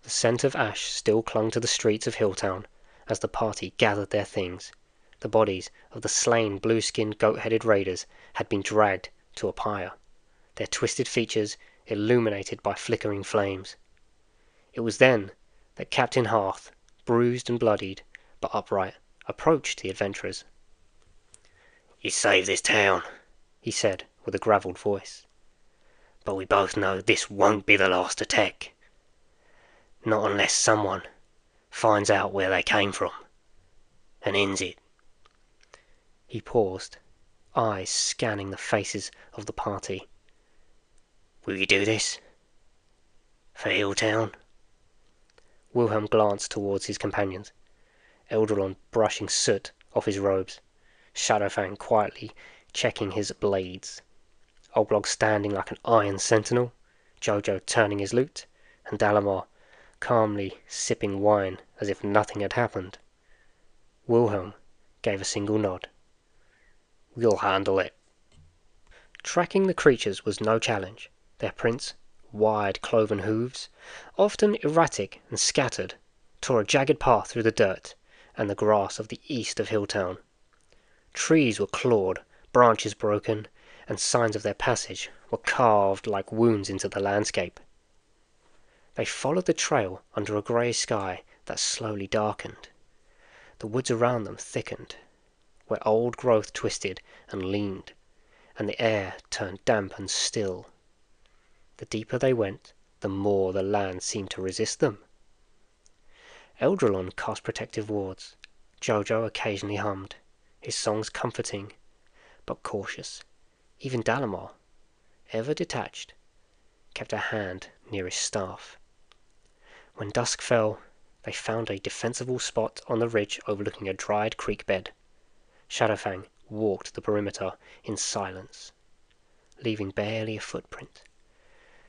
The scent of ash still clung to the streets of Hilltown as the party gathered their things. The bodies of the slain blue-skinned goat-headed raiders had been dragged to a pyre, their twisted features illuminated by flickering flames. It was then that Captain Harth, bruised and bloodied, but upright, approached the adventurers. "You saved this town," he said with a gravelled voice. "But we both know this won't be the last attack. Not unless someone finds out where they came from and ends it." He paused, eyes scanning the faces of the party. "Will you do this? For Hilltown?" Wilhelm glanced towards his companions, Eldralon brushing soot off his robes, Shadowfang quietly checking his blades, Oblog standing like an iron sentinel, Jojo turning his lute, and Dalamar calmly sipping wine as if nothing had happened. Wilhelm gave a single nod. "We'll handle it." Tracking the creatures was no challenge. Their prints, wide cloven hooves, often erratic and scattered, tore a jagged path through the dirt and the grass of the east of Hilltown. Trees were clawed, branches broken, and signs of their passage were carved like wounds into the landscape. They followed the trail under a grey sky that slowly darkened. The woods around them thickened, where old growth twisted and leaned, and the air turned damp and still. The deeper they went, the more the land seemed to resist them. Eldralon cast protective wards. Jojo occasionally hummed, his songs comforting, but cautious. Even Dalamar, ever detached, kept a hand near his staff. When dusk fell, they found a defensible spot on the ridge overlooking a dried creek bed. Shadowfang walked the perimeter in silence, leaving barely a footprint.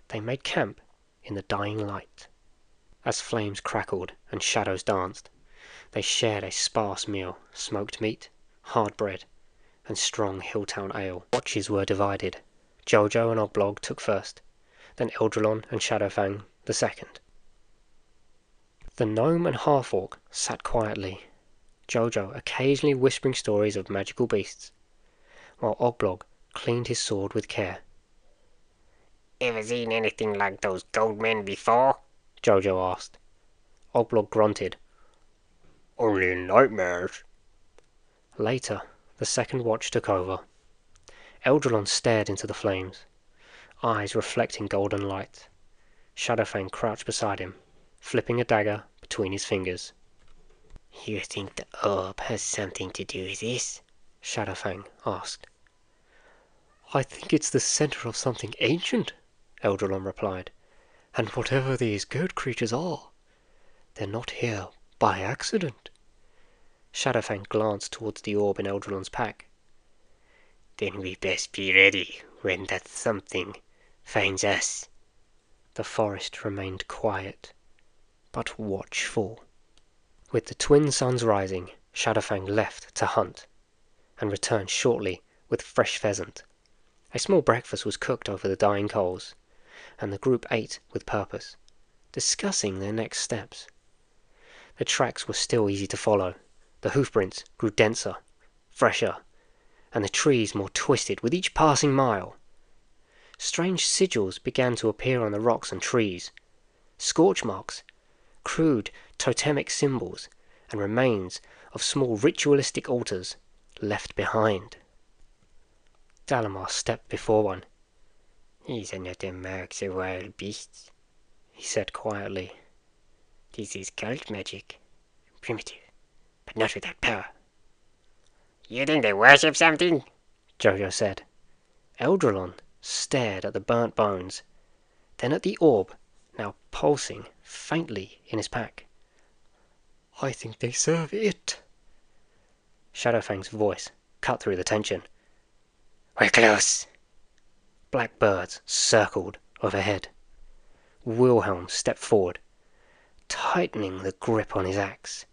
They made camp in the dying light. As flames crackled and shadows danced, they shared a sparse meal, smoked meat, hard bread, and strong Hilltown ale. Watches were divided. Jojo and Oblog took first, then Eldralon and Shadowfang the second. The gnome and half-orc sat quietly, Jojo occasionally whispering stories of magical beasts, while Oblog cleaned his sword with care. "Ever seen anything like those gold men before?" Jojo asked. Oblog grunted. "Only in nightmares." Later, the second watch took over. Eldralon stared into the flames, eyes reflecting golden light. Shadowfang crouched beside him, flipping a dagger between his fingers. "You think the orb has something to do with this?" Shadowfang asked. "I think it's the center of something ancient," Eldralon replied. "And whatever these goat creatures are, they're not here by accident." Shadowfang glanced towards the orb in Eldralon's pack. "Then we best be ready when that something finds us." The forest remained quiet, but watchful. With the twin suns rising, Shadowfang left to hunt, and returned shortly with fresh pheasant. A small breakfast was cooked over the dying coals, and the group ate with purpose, discussing their next steps. The tracks were still easy to follow. The hoofprints grew denser, fresher, and the trees more twisted with each passing mile. Strange sigils began to appear on the rocks and trees, scorch marks, crude totemic symbols, and remains of small ritualistic altars left behind. Dalamar stepped before one. "These are not the marks of wild beasts," he said quietly. "This is cult magic, primitive, but not without power." "You think they worship something?" Jojo said. Eldralon stared at the burnt bones, then at the orb, now pulsing faintly in his pack. "I think they serve it." Shadowfang's voice cut through the tension. "We're close." Black birds circled overhead. Wilhelm stepped forward, tightening the grip on his axe.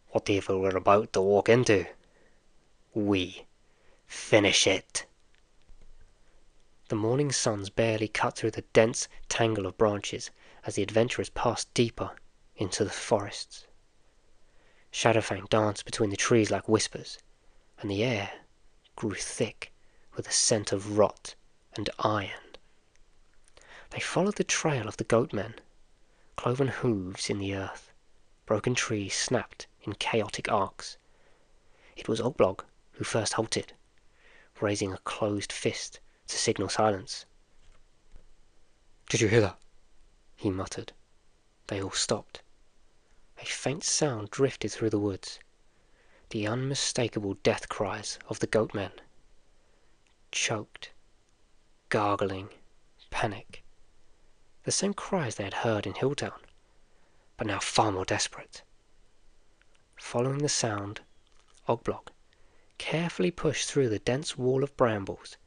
"Whatever we're about to walk into, we finish it." The morning suns barely cut through the dense tangle of branches as the adventurers passed deeper into the forests. Shadowfang danced between the trees like whispers, and the air grew thick with the scent of rot and iron. They followed the trail of the goatmen, cloven hooves in the earth, broken trees snapped in chaotic arcs. It was Oglog who first halted, raising a closed fist to signal silence. "Did you hear that?" he muttered. They all stopped. A faint sound drifted through the woods, the unmistakable death cries of the goatmen. Choked, gargling, panic. The same cries they had heard in Hilltown, but now far more desperate. Following the sound, Oglog carefully pushed through the dense wall of brambles,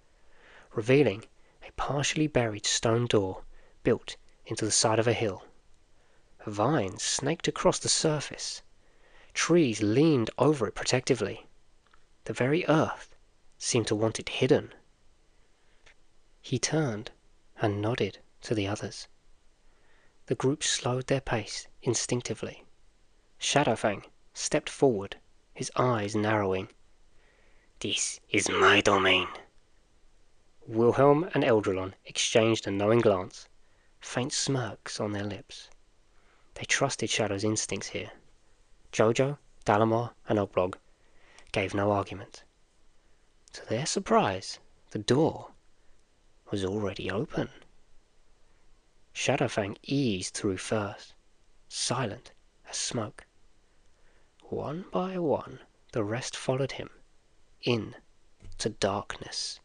revealing a partially buried stone door built into the side of a hill. Vines snaked across the surface. Trees leaned over it protectively. The very earth seemed to want it hidden. He turned and nodded to the others. The group slowed their pace instinctively. Shadowfang stepped forward, his eyes narrowing. "This is my domain." Wilhelm and Eldralon exchanged a knowing glance, faint smirks on their lips. They trusted Shadow's instincts here. Jojo, Dalamar, and Oglog gave no argument. To their surprise, the door was already open. Shadowfang eased through first, silent as smoke. One by one, the rest followed him, in to darkness.